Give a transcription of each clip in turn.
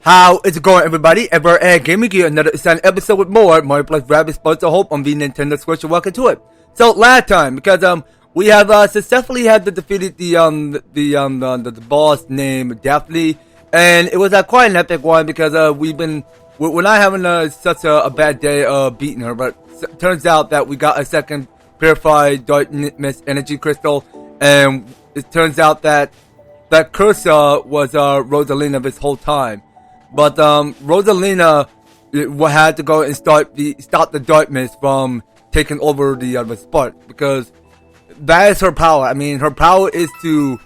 How is it going, everybody? Ever and Gaming Gear, another exciting episode with more Mario plus Rabbids Sparks of Hope on the Nintendo Switch. Welcome to it. So last time, because we have successfully had to defeated the boss named Daphne, and it was quite an epic one because we're not having such a bad day of beating her, but it turns out that we got a second purified darkness energy crystal, and it turns out that Cursa was Rosalina this whole time. But Rosalina had to go and stop the darkness from taking over the spark, because that is her power. I mean, her power is to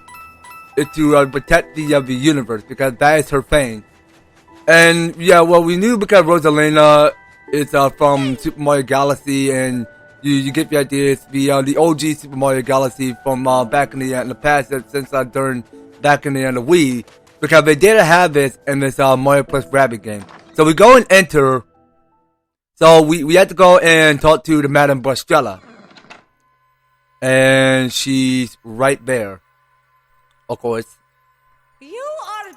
protect the universe, because that is her thing. And yeah, well, we knew because Rosalina is from Super Mario Galaxy, and you get the idea. It's the OG Super Mario Galaxy from back in the past, since during back in the Wii. Because they didn't have this in this Mario plus Rabbids game. So we go and enter. So we had to go and talk to the Madame Brustrella. And she's right there. Of course. You are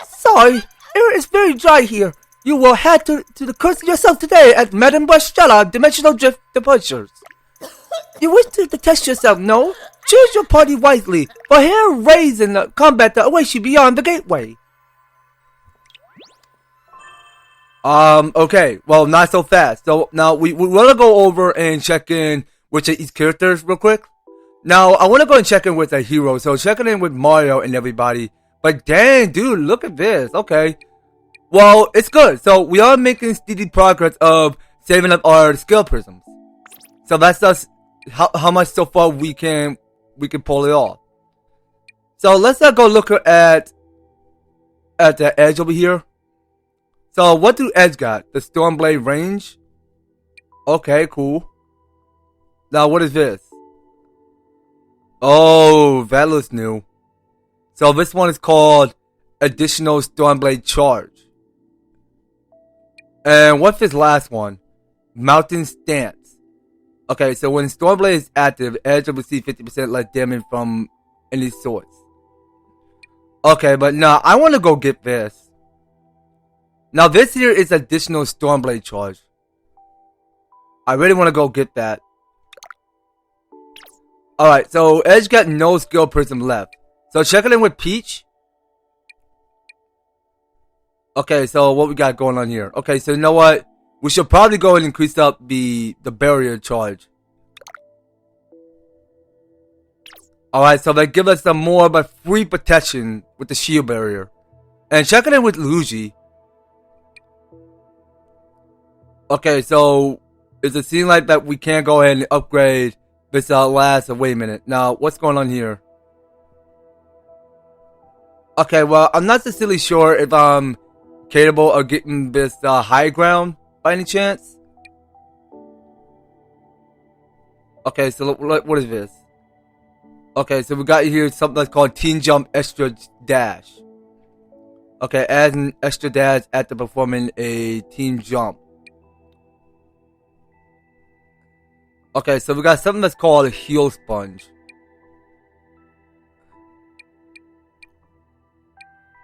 Sorry, it's very dry here. You will head to the coast yourself today at Madame Brustrella Dimensional Drift Departures. You wish to test yourself, no? Choose your party wisely, for here raids and combat that awaits you beyond the gateway. Okay, well, not so fast. So now we want to go over and check in with each characters real quick. Now, I want to go and check in with a hero, so checking in with Mario and everybody. But dang, dude, look at this. Okay. Well, it's good. So we are making steady progress of saving up our skill prisms. So that's just how much so far we can pull it off. So let's go look at the edge over here. So what do Edge got? The Stormblade range? Okay, cool. Now what is this? Oh, that looks new. So this one is called Additional Stormblade Charge. And what's this last one? Mountain Stance. Okay, so when Stormblade is active, Edge will receive 50% less damage from any source. Okay, but now I want to go get this. Now this here is additional Stormblade charge. I really want to go get that. Alright, so Edge got no skill prism left. So checking in with Peach. Okay, so what we got going on here? Okay, so you know what? We should probably go and increase up the barrier charge. Alright, so they give us some more but free protection with the shield barrier. And checking in with Luigi. Okay, so does it seem like that we can't go ahead and upgrade this last? Wait a minute. Now, what's going on here? Okay, well, I'm not necessarily sure if I'm capable of getting this high ground by any chance. Okay, so what is this? Okay, so we got here something that's called Teen Jump Extra Dash. Okay, add an extra dash after performing a team jump. Okay, so we got something that's called a Heal Sponge.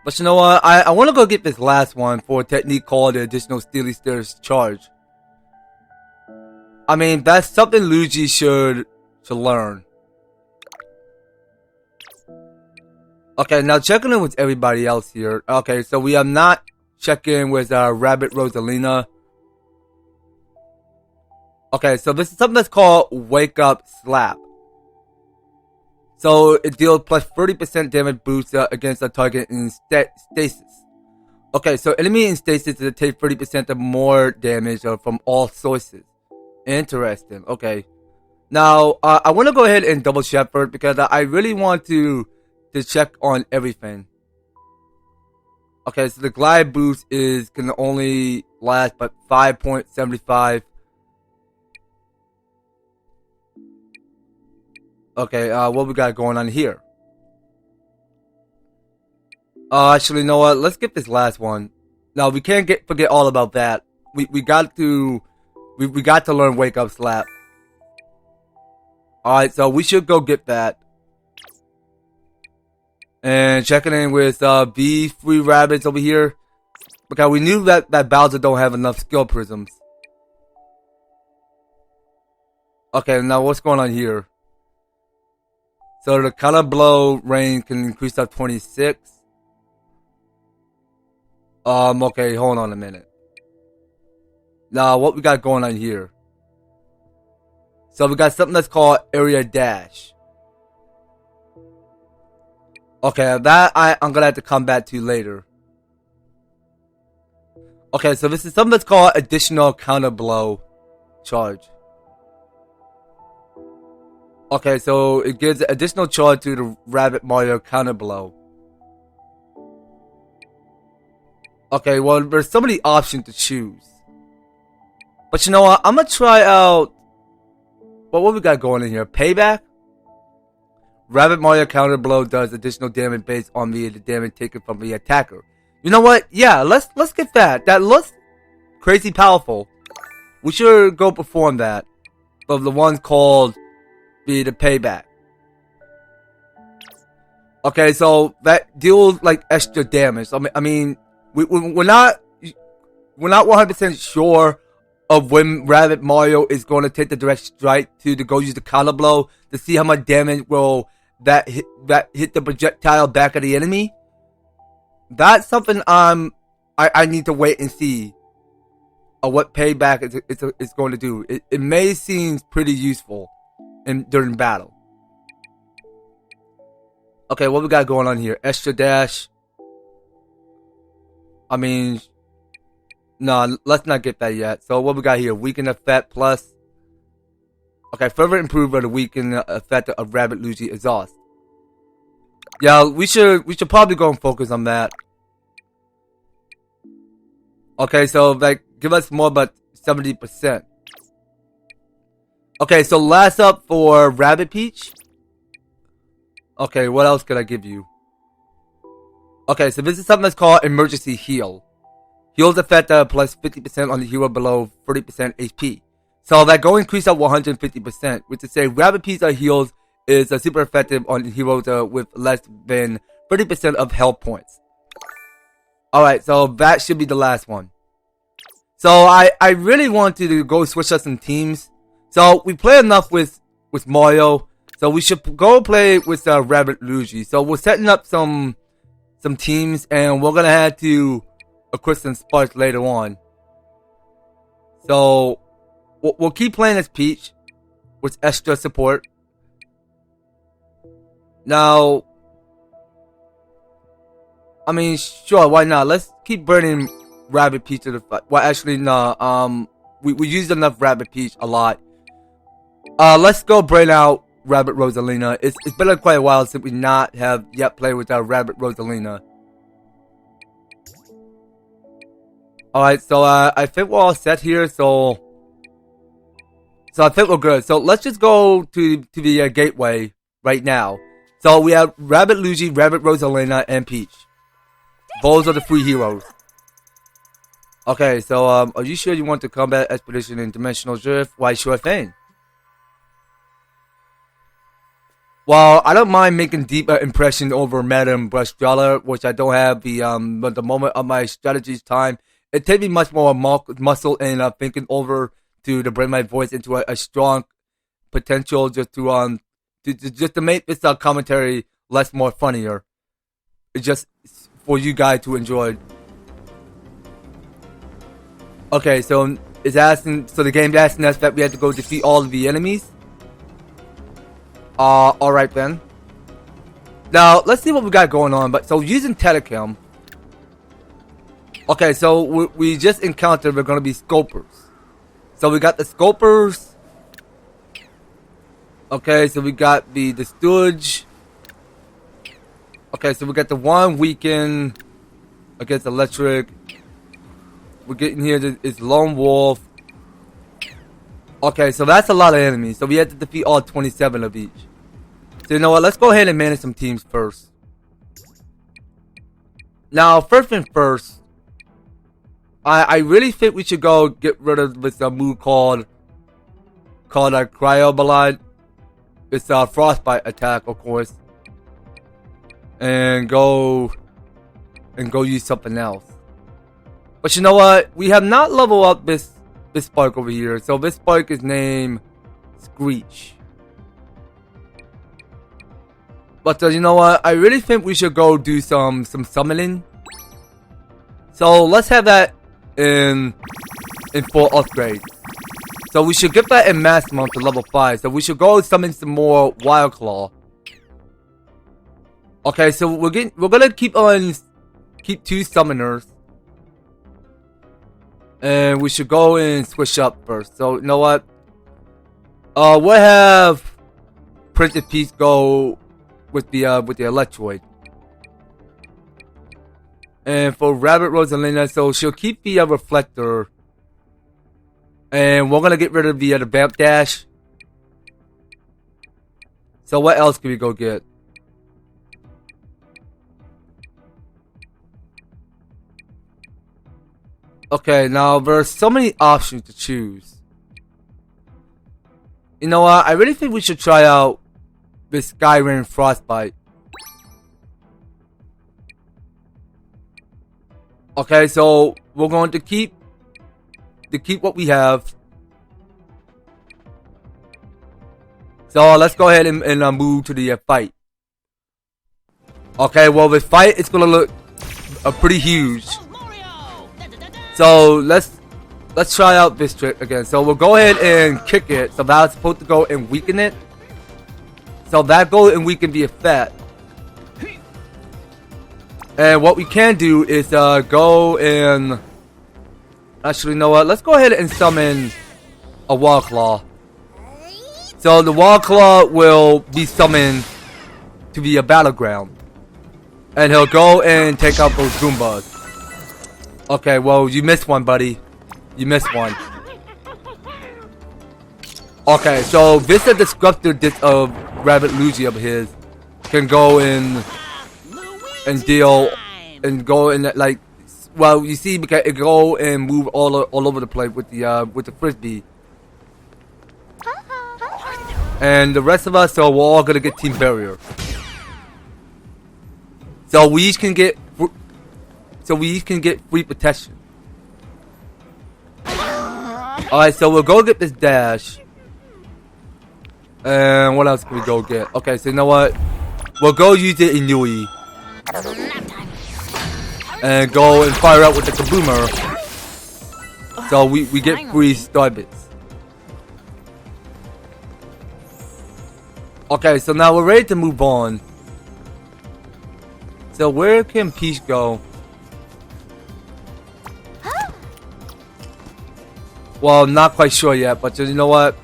But you know what? I want to go get this last one for a technique called the Additional Steely Stairs Charge. I mean, that's something Luigi should learn. Okay, now checking in with everybody else here. Okay, so we have not checked in with Rabbid Rosalina. Okay, so this is something that's called Wake Up Slap. So it deals plus 30% damage boost against a target in stasis. Okay, so enemy in stasis will take 30% or more damage from all sources. Interesting. Okay. Now, I want to go ahead and double check first, because I really want to check on everything. Okay, so the glide boost can only last but 5.75. Okay, what we got going on here? Actually, you know what? Let's get this last one. Now, we can't forget all about that. We got to learn Wake Up Slap. Alright, so we should go get that. And checking in with B3 Rabbids over here. Because we knew that Bowser don't have enough skill prisms. Okay, now what's going on here? So the counter blow range can increase up 26. Okay, hold on a minute. Now, what we got going on here? So we got something that's called area dash. Okay, that I'm gonna have to come back to later. Okay, so this is something that's called additional counter blow charge. Okay, so it gives additional charge to the Rabbid Mario counter blow. Okay, well, there's so many options to choose. But you know what? I'm gonna try out. Well, what we got going in here? Payback? Rabbid Mario counter blow does additional damage based on the damage taken from the attacker. You know what? Yeah, let's get that. That looks crazy powerful. We should go perform that. Of the one called the payback. Okay, so that deals like extra damage. I mean, we're not 100% sure of when Rabbid Mario is going to take the direct strike to go use the counter blow to see how much damage will that hit the projectile back of the enemy. That's something I need to wait and see what payback is going to do. It may seem pretty useful during battle. Okay, what we got going on here? Extra dash. I mean, no, let's not get that yet. So what we got here? Weaken effect plus. Okay, further improve the weaken effect of Rabbid Luigi exhaust. Yeah, we should probably go and focus on that. Okay, so like give us more, but 70%. Okay, so last up for Rabbid Peach. Okay, what else could I give you? Okay, so this is something that's called Emergency Heal. Heals effect plus 50% on the hero below 30% HP. So that go increase up 150%, which is say Rabbid Peach heals is super effective on heroes with less than 30% of health points. Alright, so that should be the last one. So I really want to go switch up some teams. So we play enough with Mario. So we should go play with Rabbid Luigi. So we're setting up some teams, and we're gonna have to equip some sparks later on. So we'll keep playing as Peach with extra support. Now, I mean, sure, why not? Let's keep burning Rabbid Peach to the fight. Well, actually, no. We used enough Rabbid Peach a lot. Let's go burn out Rabbid Rosalina. It's been quite a while since we not have yet played with our Rabbid Rosalina. Alright, so I think we're all set here, so I think we're good. So let's just go to the gateway right now. So we have Rabbid Luigi, Rabbid Rosalina, and Peach. Those are the 3 heroes. Okay, so are you sure you want to combat expedition in Dimensional Drift? Why, sure thing. Well, I don't mind making deep impression over Madame Brustrella, which I don't have at the moment of my strategy's time. It takes me much more muscle and thinking over to bring my voice into a strong potential just to make this commentary more funnier. It's just for you guys to enjoy. Okay, so it's asking. So the game's asking us that we have to go defeat all of the enemies. Alright then. Now, let's see what we got going on. But so using Telecam. Okay, so we just encountered we're gonna be Scopers. So we got the Scopers. Okay, so we got the Stooge. Okay, so we got the one weaken against Electric. We're getting here is Lone Wolf. Okay, so that's a lot of enemies. So we had to defeat all 27 of each. So you know what? Let's go ahead and manage some teams first. Now, first and first, I really think we should go get rid of this move called Cryo Ballad. frostbite attack, of course, and go use something else. But you know what? We have not leveled up this spark over here. So this spark is named Screech. But you know what? I really think we should go do some summoning. So let's have that in full upgrade. So we should get that in maximum to level 5. So we should go summon some more Wild Claw. Okay, so we're gonna keep 2 summoners. And we should go and switch up first. So you know what? We'll have Princess Peach go with the Electroid. And for Rabbit Rosalina, so she'll keep the Reflector. And we're gonna get rid of the Vamp Dash. So what else can we go get? Okay, now there's so many options to choose. You know what? I really think we should try out this Skyrim Frostbite. Okay, so we're going to keep what we have. So let's go ahead and move to the fight. Okay, well this fight is gonna look pretty huge. So let's try out this trick again. So we'll go ahead and kick it. So that's supposed to go and weaken it. So that go and weaken the effect. And what we can do is go and actually, you know what? Let's go ahead and summon a Wall Claw. So the Wall Claw will be summoned to be a battleground, and he'll go and take out those Goombas. Okay, well you missed one, buddy. You missed one. Okay, so this is the Disruptor of Rabbit Luigi of his can go in and deal and go in like, well, you see, because it go and move all over the place with the frisbee. And the rest of us, so we're all gonna get Team Barrier. So we each can get free protection. Alright, so we'll go get this dash. And what else can we go get? Okay, so you know what? We'll go use the Inui. And go and fire out with the Kaboomer. So we get free Starbits. Okay, so now we're ready to move on. So where can Peach go? Well, not quite sure yet, but you know what?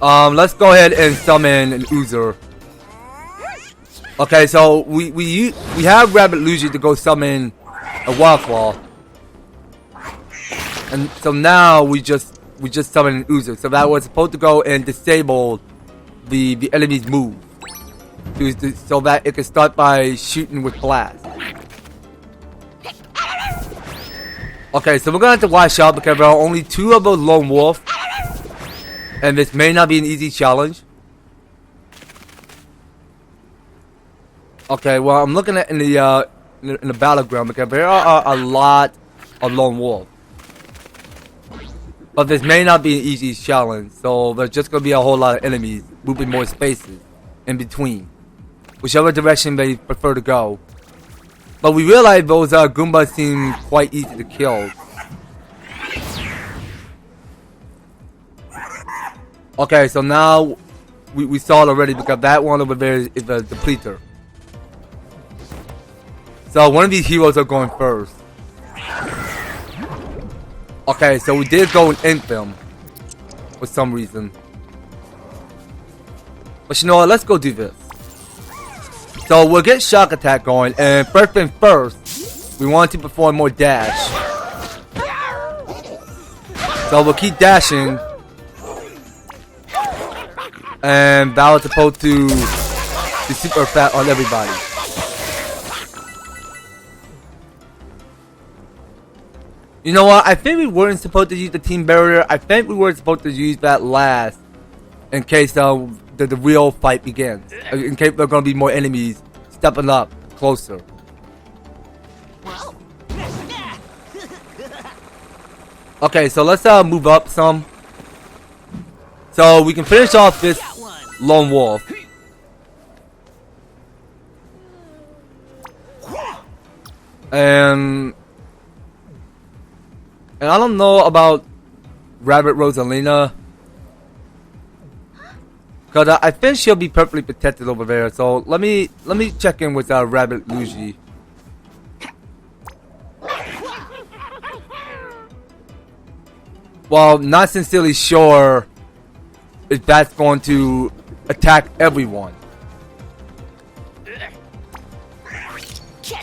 Let's go ahead and summon an Oozer. Okay, so we have Rabbit Luigi to go summon a Wild Claw. And so now we just summon an Oozer. So that was supposed to go and disable the enemy's move. So that it can start by shooting with blast. Okay, so we're gonna have to watch out because there are only 2 of those lone wolf. And this may not be an easy challenge. Okay, well I'm looking at in the battleground because there are a lot of lone wolf. But this may not be an easy challenge, so there's just gonna be a whole lot of enemies moving more spaces in between, whichever direction they prefer to go. But we realize those Goombas seem quite easy to kill. Okay, so now we saw it already because that one over there is a depleter. So one of these heroes are going first. Okay, so we did go and end them for some reason. But you know what? Let's go do this. So we'll get Shock Attack going, and first thing first, we want to perform more dash. So we'll keep dashing. And Bowser's supposed to be super fat on everybody. You know what? I think we weren't supposed to use the Team Barrier. I think we were supposed to use that last in case the real fight begins. In case there are gonna be more enemies stepping up closer. Okay, so let's move up some, so we can finish off this lone wolf. And I don't know about Rabbit Rosalina, because I think she'll be perfectly protected over there. So let me check in with Rabbit Luigi. Well, not sincerely sure if that's going to attack everyone.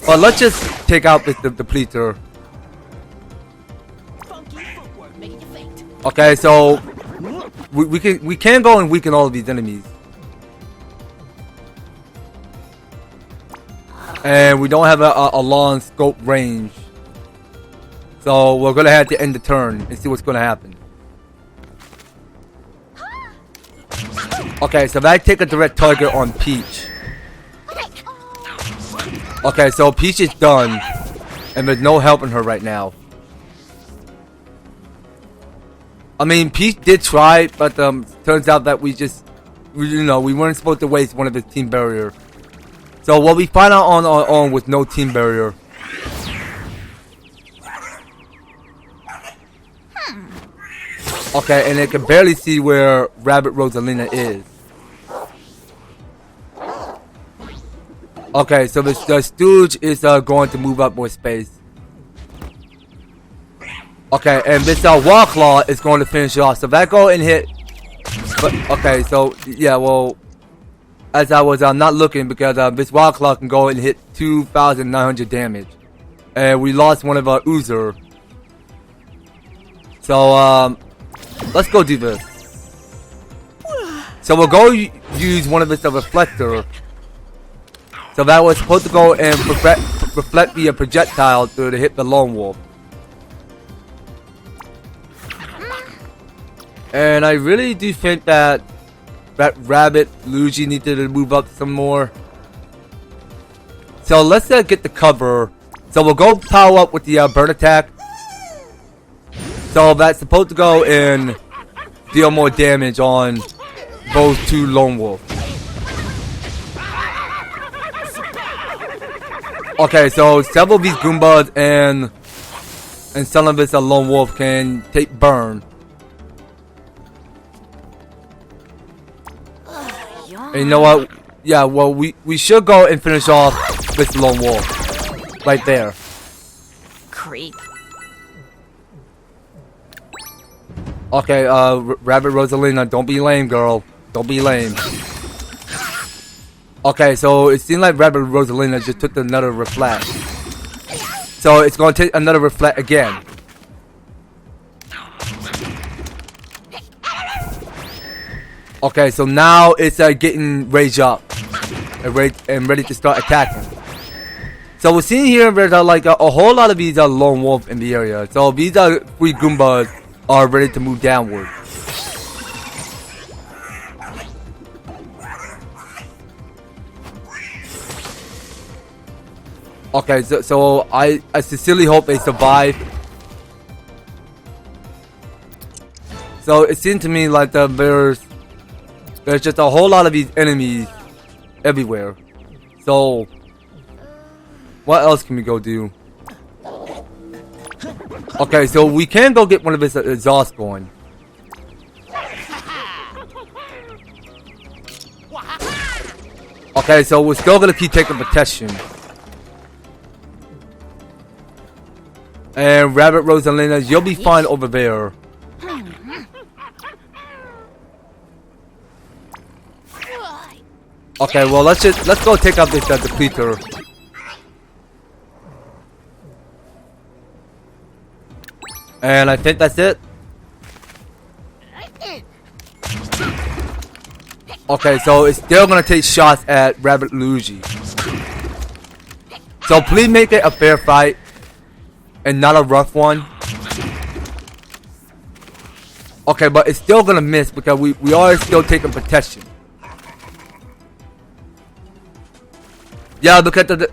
But let's just take out the depleter. Okay, so we can go and weaken all of these enemies, and we don't have a long scope range. So we're gonna have to end the turn and see what's gonna happen. Okay, so that take a direct target on Peach. Okay, so Peach is done, and there's no helping her right now. I mean, Peach did try, but turns out that we weren't supposed to waste one of his team barrier. So what we find out on our own with no team barrier. Okay, and they can barely see where Rabbit Rosalina is. Okay, so the Stooge is going to move up more space. Okay, and this Wall Claw is going to finish it off. So that go and hit. But okay, so yeah, well, as I was not looking, because this Wall Claw can go and hit 2,900 damage, and we lost one of our Oozer. So let's go do this. So we'll go use one of this reflector. So that was supposed to go and reflect the projectile to hit the lone wolf. And I really do think that Rabbit Luigi needed to move up some more. So let's get the cover. So we'll go power up with the bird attack. So that's supposed to go and deal more damage on those two lone wolves. Okay, so several of these Goombas and some of this lone wolf can take burn. And you know what? Yeah, well, we should go and finish off this lone wolf right there. Creep. Okay, Rabbit Rosalina, don't be lame, girl. Don't be lame. Okay, so it seemed like Rabbit Rosalina just took another reflect. So it's going to take another reflect again. Okay, so now it's getting rage up and ready to start attacking. So we're seeing here there's like a whole lot of these lone wolf in the area. So these three Goombas are ready to move downward. Okay, so I sincerely hope they survive. So it seemed to me like there's just a whole lot of these enemies everywhere. So what else can we go do? Okay, so we can go get one of his exhaust going. Okay, so we're still gonna keep taking protection. And Rabbit Rosalina, you'll be fine over there. Okay, well let's go take out this depleter. And I think that's it. Okay, so it's still gonna take shots at Rabbit Luigi. So please make it a fair fight and not a rough one. Okay, but it's still gonna miss because we are still taking protection. Yeah, because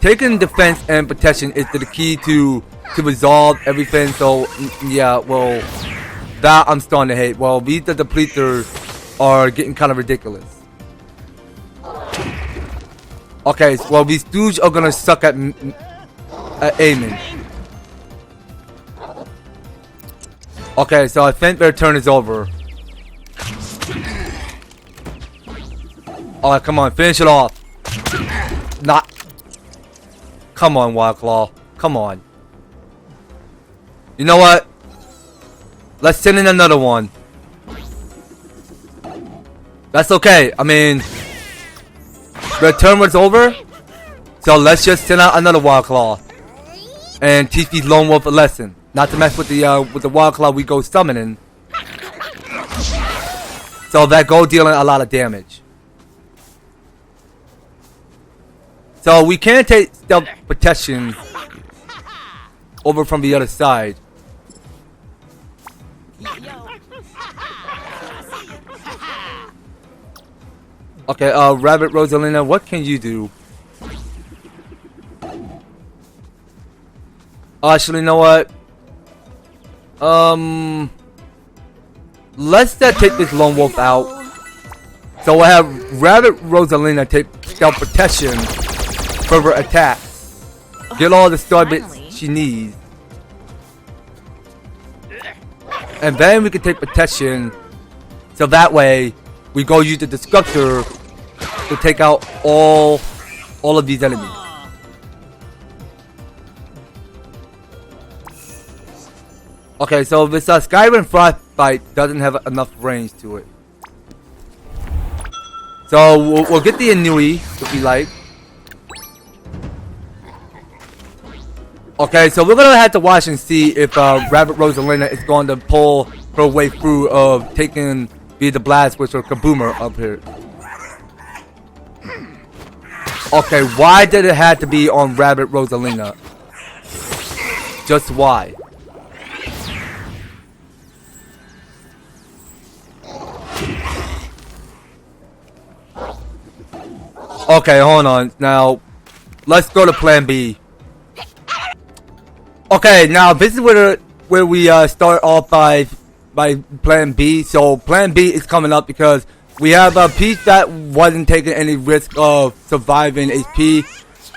taking defense and protection is the key to resolve everything. So yeah, well, that I'm starting to hate. Well, these the depleters are getting kind of ridiculous. Okay, so, well, these dudes are gonna suck at aiming. Okay, so I think their turn is over. Alright, come on, finish it off. Not. Come on, Wild Claw. Come on. You know what? Let's send in another one. That's okay. I mean, the turn was over, so let's just send out another Wild Claw and teach these Lone Wolf a lesson. Not to mess with the Wild Claw we go summoning. So that go dealing a lot of damage. So we can take stealth protection over from the other side. Okay, Rabbit Rosalina, what can you do? Actually, you know what? Let's take this Lone Wolf out. So I have Rabbit Rosalina take stealth protection for her attack. Get all the star bits she needs. And then we can take protection. So that way, we go use the Disruptor to take out all of these enemies. Okay, so this Skyrim Frostbite doesn't have enough range to it. So we'll get the Inui if we like. Okay, so we're gonna have to watch and see if Rabbit Rosalina is going to pull her way through of taking the blast with her Kaboomer up here. Okay, why did it have to be on Rabbit Rosalina? Just why? Okay, hold on. Now, let's go to Plan B. Okay, now this is where we start off by Plan B. So Plan B is coming up because we have a piece that wasn't taking any risk of surviving HP.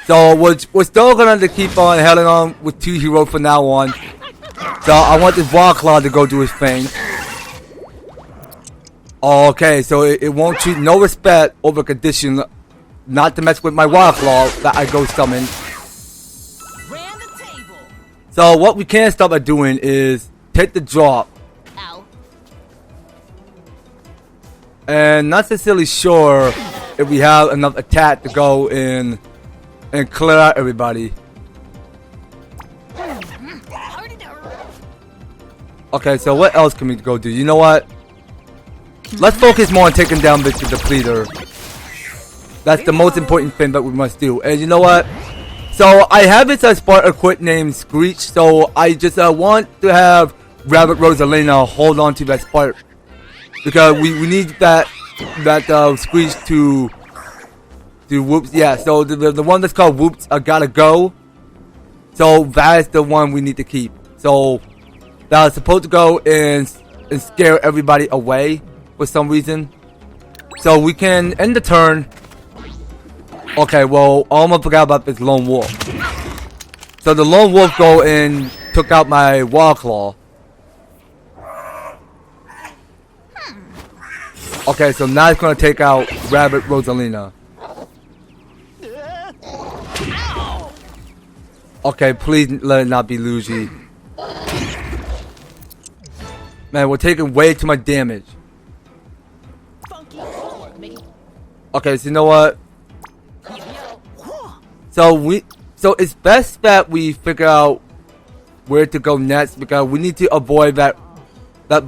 So we're still gonna keep on heading on with 2 heroes from now on. So I want this Wild Claw to go do his thing. Okay, so it won't treat no respect over condition not to mess with my Wild Claw that I go summon. So what we can start by doing is take the drop. Ow. And not necessarily sure if we have enough attack to go in and clear out everybody. Okay, so what else can we go do? You know what? Let's focus more on taking down this depleter. That's the most important thing that we must do. And you know what? So I have this Spark equip named Screech. So I just want to have Rabbit Rosalina hold on to that Spark because we need that Screech to Whoops. Yeah. So the one that's called Whoops gotta go. So that's the one we need to keep. So that was supposed to go and scare everybody away for some reason. So we can end the turn. Okay, well, I almost forgot about this Lone Wolf. So the Lone Wolf go and took out my Wild Claw. Okay, so now it's going to take out Rabbit Rosalina. Okay, please let it not be Luigi. Man, we're taking way too much damage. Okay, so you know what? So it's best that we figure out where to go next because we need to avoid that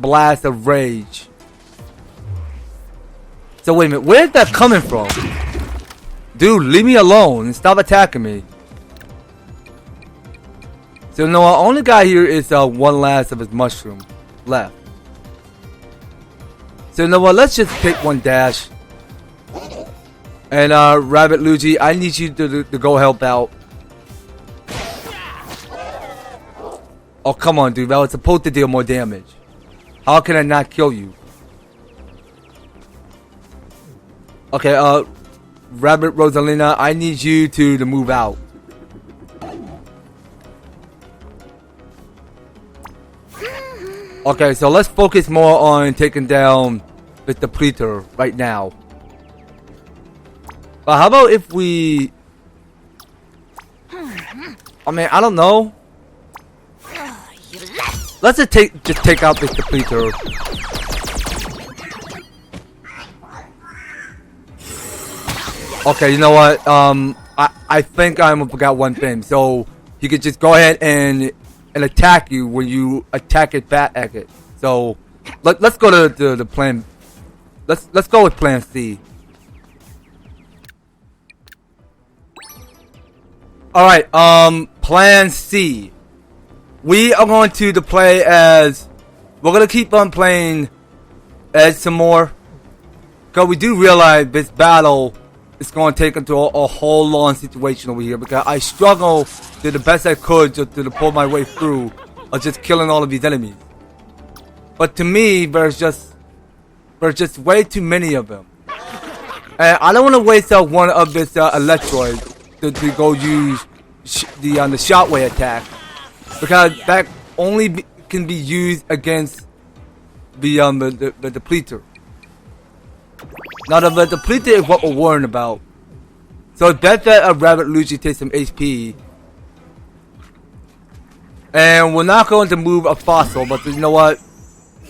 blast of rage. So wait a minute, where's that coming from? Dude, leave me alone and stop attacking me. So no, our only guy here is one last of his mushroom left. So you know what? Let's just take one dash. And Rabbit Luigi, I need you to go help out. Oh, come on, dude. That was supposed to deal more damage. How can I not kill you? Okay, Rabbit Rosalina, I need you to move out. Okay, so let's focus more on taking down the Depleter right now. But how about if we... I mean, I don't know. Let's just take out this Depleter. Okay, you know what? I think I forgot one thing. So he could just go ahead and attack you when you attack it back at it. So let's go to the plan. Let's go with plan C. All right, plan C. We are going to play as... We're going to keep on playing as some more. Because we do realize this battle is going to take into a whole long situation over here. Because I struggle to the best I could to pull my way through of just killing all of these enemies. But to me, there's just way too many of them. And I don't want to waste out one of this Electroid to go use the shockwave attack, because that only can be used against the Depleter. Now the Depleter is what we're worrying about. So it's best that Rabbit Luigi takes some HP. And we're not going to move a fossil, but you know what?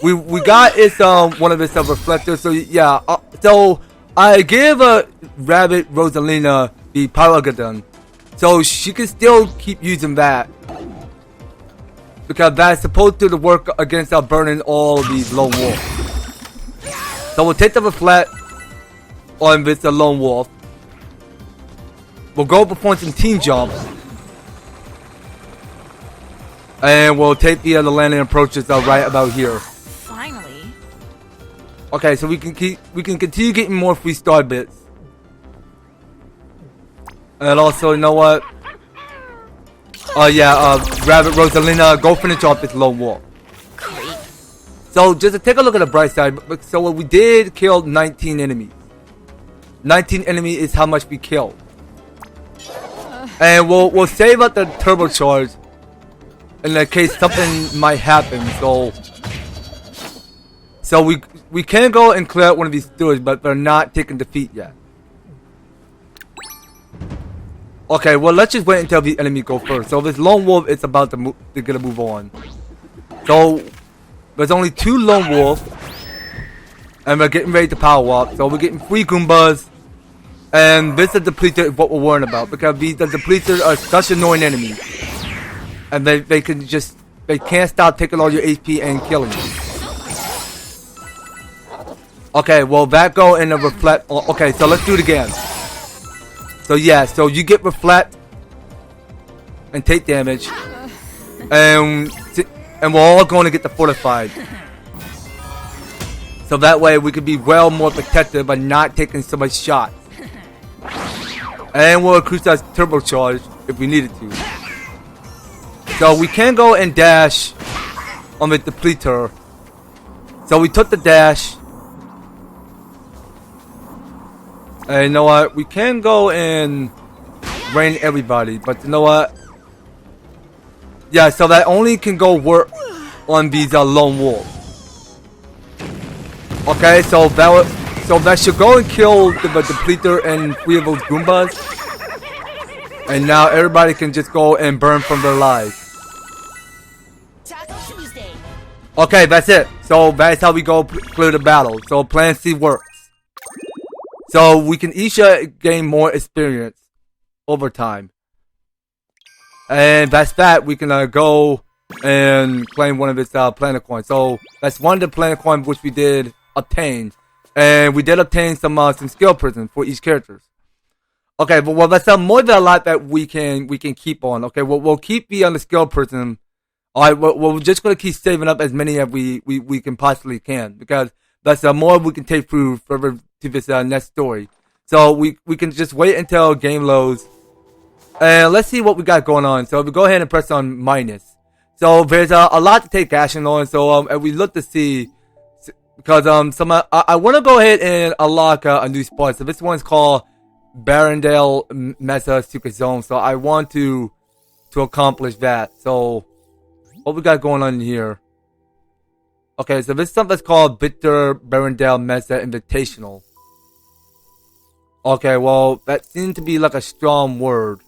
We got its one of its reflectors. So yeah, so I gave Rabbit Rosalina the Paragon, so she can still keep using that, because that's supposed to work against burning all these lone wolves. So we'll take the reflect on this lone wolf. We'll go perform some team jumps, and we'll take the landing approaches right about here. Finally. Okay, so we can continue getting more free star bits. And also, you know what? Rabbit Rosalina, go finish off this lone wolf. Creep. So, just to take a look at the bright side. So, what we did kill 19 enemies. 19 enemies is how much we killed. And we'll save up the turbocharge in the case something might happen. So we can go and clear out one of these stewards, but they're not taking defeat yet. Okay, well, let's just wait until the enemy go first. So this lone wolf is about to move. They're gonna move on. So there's only 2 lone wolves, and we're getting ready to power up. So we're getting 3 Goombas, and this is the Depleter is what we're worrying about, because the Depleters are such annoying enemies, and they can't stop taking all your HP and killing you. Okay, well that go in a reflect. Okay, so let's do it again. So yeah, so you get reflect and take damage, and we're all going to get the fortified. So that way we can be well more protected by not taking so much shots. And we'll increase our turbocharge if we needed to. So we can go and dash on the Depleter. So we took the dash. And you know what? We can go and rain everybody, but you know what? Yeah, so that only can go work on these lone wolves. Okay, so that should go and kill the Depleter and 3 of those Goombas. And now everybody can just go and burn from their lives. Okay, that's it. So that's how we go clear the battle. So plan C works. So we can each gain more experience over time. And that's that. We can go and claim one of its planet coins. So that's one of the planet coins which we did obtain. And we did obtain some skill prisms for each character. Okay, but well, that's more than a lot that we can keep on. Okay, we'll keep the the skill prism. Alright, we're just gonna keep saving up as many as we can possibly can, because That's more we can take through further to this next story. So we can just wait until game loads. And let's see what we got going on. So we go ahead and press on minus. So there's a lot to take action on. So and we look to see, because I want to go ahead and unlock a new spot. So this one's called Barrendale Mesa Secret Zone. So I want to accomplish that. So what we got going on here? Okay, so this is something that's called Victor Barrendale Mesa Invitational. Okay, well, that seemed to be like a strong word.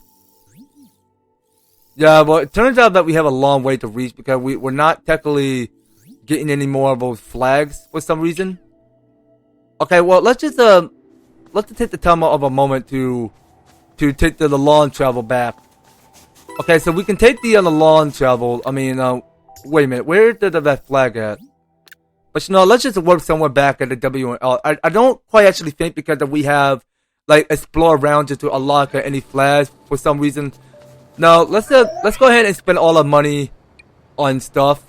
Yeah, well, it turns out that we have a long way to reach because we're not technically getting any more of those flags for some reason. Okay, well, let's just take the time of a moment to take the long travel back. Okay, so we can take the long travel. I mean, wait a minute, where did that flag at? But let's just work somewhere back at the W and L. I don't quite actually think because we have like explore around just to unlock any flags for some reason. No, let's go ahead and spend all our money on stuff.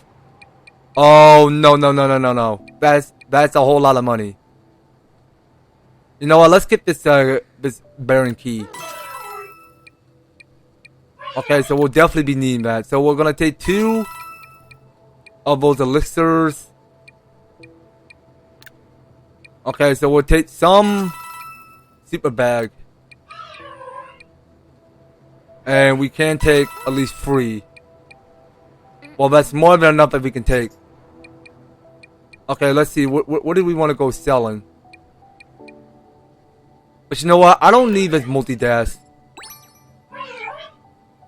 Oh no. That's a whole lot of money. You know what? Let's get this Baron key. Okay, so we'll definitely be needing that. So we're gonna take 2 of those elixirs. Okay, so we'll take some super bag. And we can take at least 3. Well, that's more than enough that we can take. Okay, let's see. What do we want to go selling? But you know what? I don't need this multi-dash.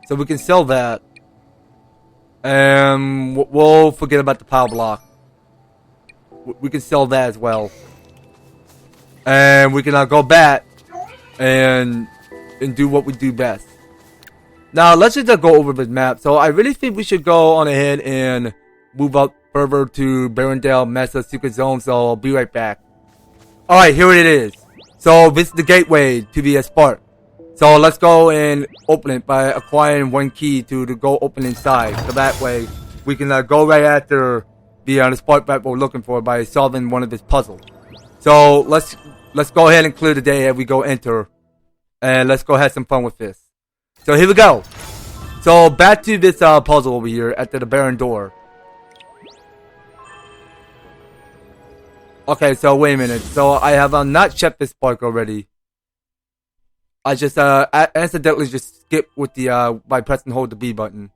So we can sell that. And we'll forget about the power block. We can sell that as well. And we can go back and do what we do best. Now, let's just go over the map. So, I really think we should go on ahead and move up further to Barrendale Mesa Secret Zone. So, I'll be right back. Alright, here it is. So, this is the gateway to the Spark. So, let's go and open it by acquiring 1 key to go open inside. So, that way, we can go right after the Spark that we're looking for by solving one of this puzzles. So, let's go ahead and clear the day as we go enter. And let's go have some fun with this. So here we go. So back to this puzzle over here at the Baron door. Okay, so wait a minute. So I have not checked this spark already. I just accidentally just skipped with the by pressing hold the B button.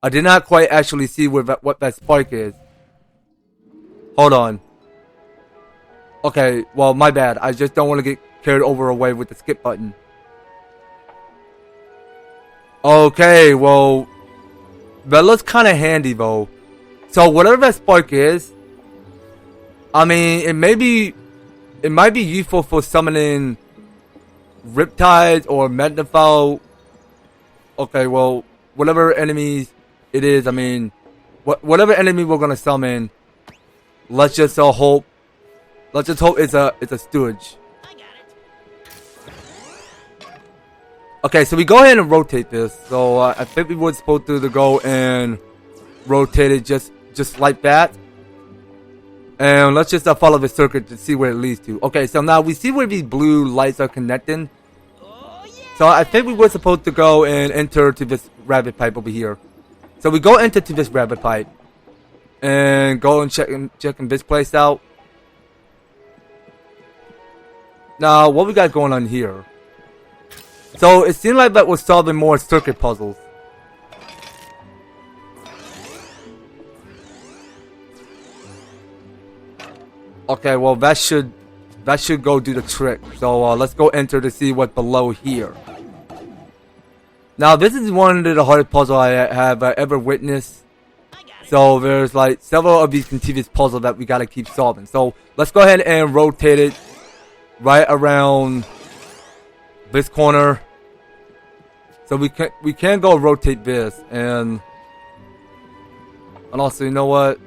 I did not quite actually see what that spark is. Hold on. Okay, well my bad. I just don't want to get carried away with the skip button. Okay, well, that looks kind of handy though. So whatever that spark is, I mean, it might be useful for summoning Riptides or Magnifowl. Okay, well, whatever enemies it is, I mean, whatever enemy we're gonna summon, let's just hope it's a stooge. Okay, so we go ahead and rotate this. So I think we were supposed to go and rotate it just like that. And let's just follow the circuit to see where it leads to. Okay, so now we see where these blue lights are connecting. So I think we were supposed to go and enter to this rabbit pipe over here. So we go into this rabbit pipe and go and checking this place out. Now, what we got going on here? So it seemed like that we're solving more circuit puzzles. Okay, well that should go do the trick. So let's go enter to see what's below here. Now this is one of the hardest puzzles I have ever witnessed. So there's like several of these continuous puzzles that we gotta keep solving. So let's go ahead and rotate it right around this corner. So we can go rotate this and also, you know what?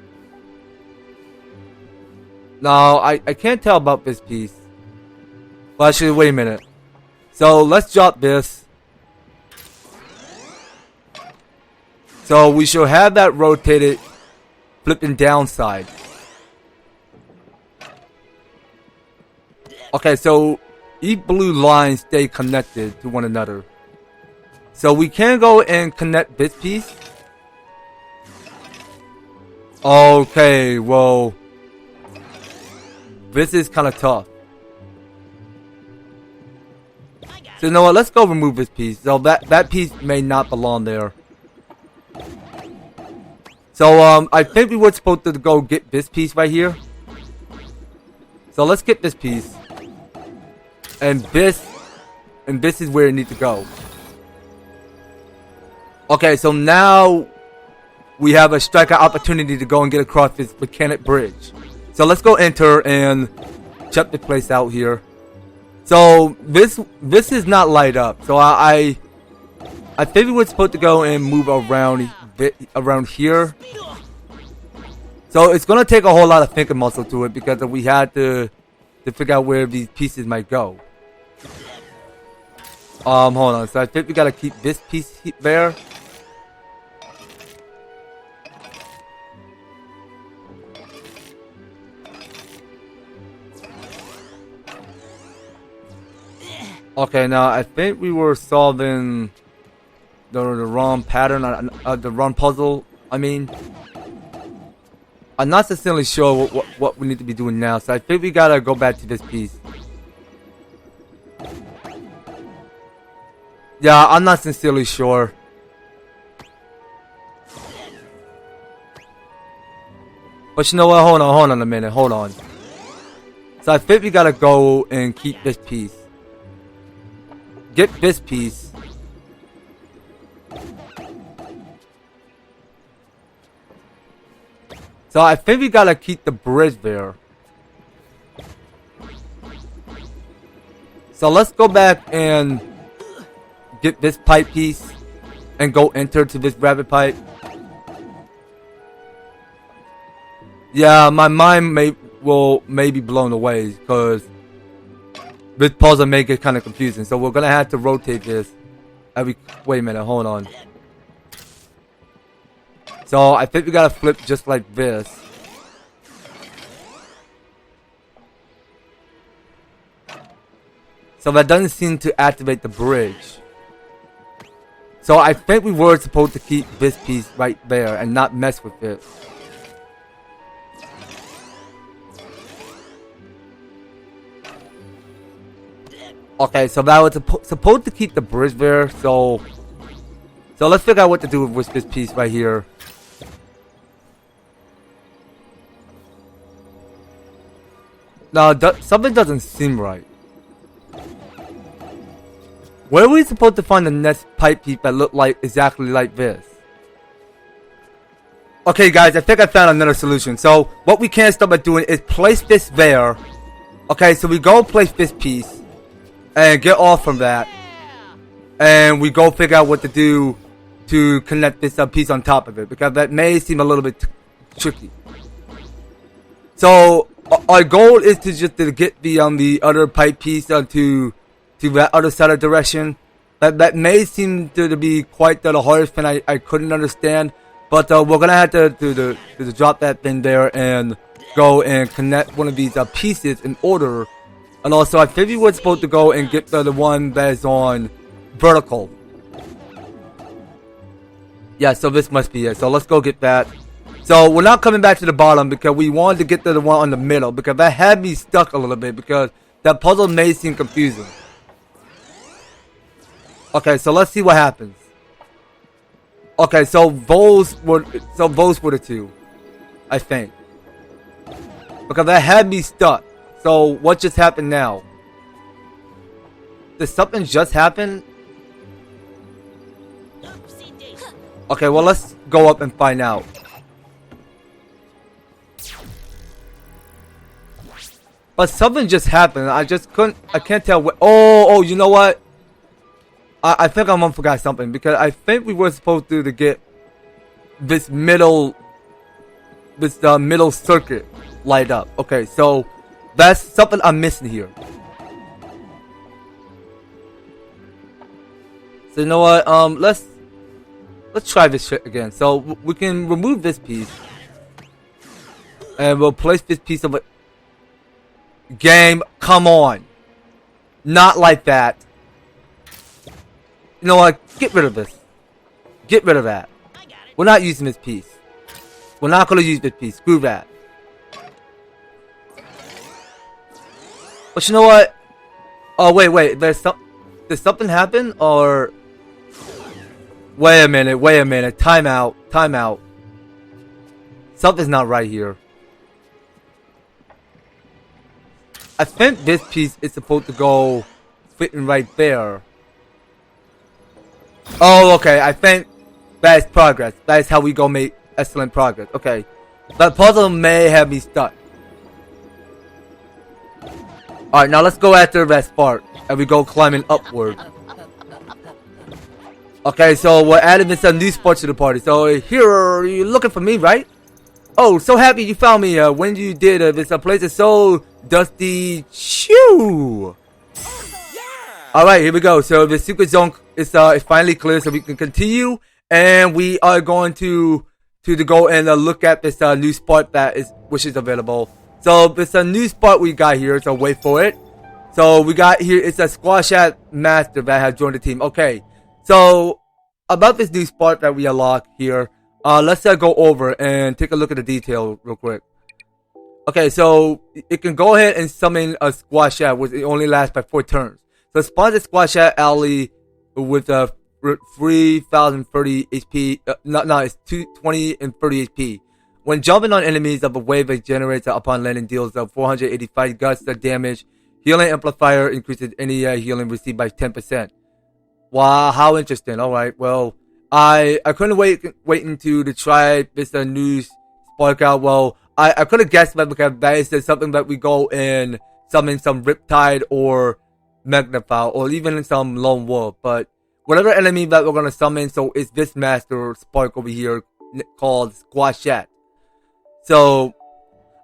Now I can't tell about this piece. But actually, wait a minute. So let's drop this. So we should have that rotated flipping downside. Okay, so each blue lines stay connected to one another. So we can go and connect this piece. Okay, well, this is kind of tough. So you know what? Let's go remove this piece. So that piece may not belong there. So I think we were supposed to go get this piece right here. So let's get this piece. And this is where it needs to go. Okay, so now we have a strikeout opportunity to go and get across this mechanic bridge. So let's go enter and check the place out here. So this is not light up. So I think we were supposed to go and move around here. So it's gonna take a whole lot of thinking muscle to it because we had to figure out where these pieces might go. Hold on. So I think we gotta keep this piece there. Okay, now I think we were solving the wrong pattern, the wrong puzzle. I mean, I'm not necessarily sure what we need to be doing now, so I think we gotta go back to this piece. Yeah, I'm not sincerely sure. But you know what? Hold on a minute. Hold on. So I think we gotta go and keep this piece. Get this piece. So I think we gotta keep the bridge there. So let's go back and get this pipe piece and go enter to this rabbit pipe. Yeah, my mind may be blown away because this puzzle may get kind of confusing. So we're gonna have to rotate this. Wait a minute, hold on. So I think we gotta flip just like this. So that doesn't seem to activate the bridge. So I think we were supposed to keep this piece right there and not mess with it. Okay, so that was supposed to keep the bridge there. So let's figure out what to do with this piece right here. No, something doesn't seem right. Where are we supposed to find the next pipe piece that look like exactly like this? Okay, guys, I think I found another solution. So what we can start by doing is place this there. Okay, so we go place this piece and get off from that, and we go figure out what to do to connect this piece on top of it, because that may seem a little bit tricky. So our goal is to just to get the other pipe piece to that other side of direction. That may seem to be quite the hardest thing I couldn't understand, but we're gonna have to drop that thing there and go and connect one of these pieces in order. And also, I think we were supposed to go and get the one that is on vertical. Yeah, so this must be it. So let's go get that. So we're not coming back to the bottom because we wanted to get to the one on the middle, because that had me stuck a little bit because that puzzle may seem confusing. Okay, so let's see what happens. Okay, so those were the two, I think, because that had me stuck. So what just happened now? Did something just happen? Okay, well, let's go up and find out. But something just happened. I can't tell what. Oh, you know what? I think I forgot something, because I think we were supposed to get this middle circuit light up. Okay, so that's something I'm missing here. So you know what? Let's try this shit again. So we can remove this piece, and we'll place this piece of it. Game, come on. Not like that. You know what? Get rid of this. Get rid of that. We're not using this piece. We're not going to use this piece. Screw that. But you know what? Oh, wait. Did something happen? Or... Wait a minute. Time out. Something's not right here. I think this piece is supposed to go fitting right there. Oh, okay. I think that is progress. That is how we go make excellent progress. Okay. That puzzle may have me stuck. Alright, now let's go after that spark. And we go climbing upward. Okay, so we're adding some new sparks to the party. So here, you're looking for me, right? Oh, so happy you found me. When you did, this place is so dusty. Shoo! Alright, here we go. So the secret zone is finally clear, so we can continue. And we are going to go and look at this new spot which is available. So there's a new spot we got here, so wait for it. So we got here, it's a Squashette Master that has joined the team. Okay, so about this new spot that we unlock here, let's go over and take a look at the detail real quick. Okay, so it can go ahead and summon a Squashette, which it only lasts by 4 turns. So spawn the Squashette alley with 3030 HP. It's 220 and 30 HP. When jumping on enemies of a wave it generates upon landing deals 485 gusts of damage. Healing amplifier increases any healing received by 10%. Wow, how interesting. Alright, well, I couldn't wait to try this new spark out. Well, I could have guessed that because that is something that we go and summon some Riptide or Magnify or even some Lone Wolf. But whatever enemy that we're going to summon, so it's this Master Spark over here called Squashette. So,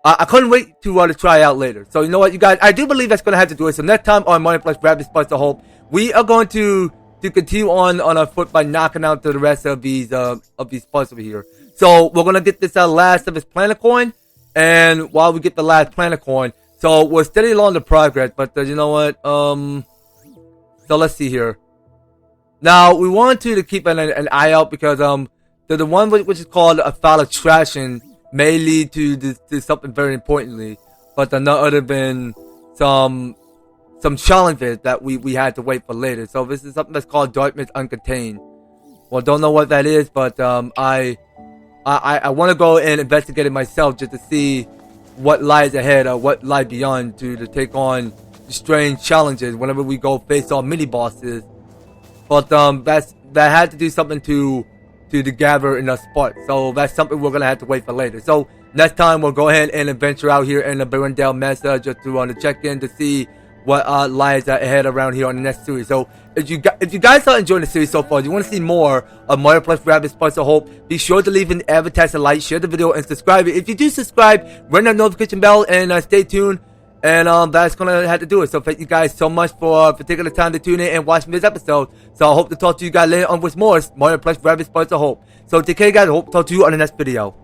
I couldn't wait to try out later. So, you know what, you guys? I do believe that's going to have to do it. So, next time on Rabbids Sparks of Hope, we are going to continue on our foot by knocking out the rest of these spots over here. So, we're going to get this last of this planet coin. And while we get the last planet coin, so we're steady along the progress. But, you know what? So, let's see here. Now, we want to keep an eye out because the one which is called a foul attraction may lead to something very importantly, but none other than some challenges that we had to wait for later. So this is something that's called Darkness Uncontained. Well, don't know what that is, but I want to go and investigate it myself just to see what lies ahead or what lies beyond to take on strange challenges whenever we go face on mini bosses. But that had to do something to gather enough sparks. So that's something we're gonna have to wait for later. So next time we'll go ahead and venture out here in the Berendale Mesa just to check in to see what lies ahead around here on the next series. So if you guys are enjoying the series so far, you want to see more of Mario plus Rabbids Sparks of Hope, be sure to leave an EverTastic like, share the video, and subscribe. If you do subscribe, ring that notification bell and stay tuned. And that's gonna have to do it. So thank you guys so much for taking the time to tune in and watching this episode. So I hope to talk to you guys later on with more Mario plus Rabbids Sparks of Hope. So take care guys, I hope to talk to you on the next video.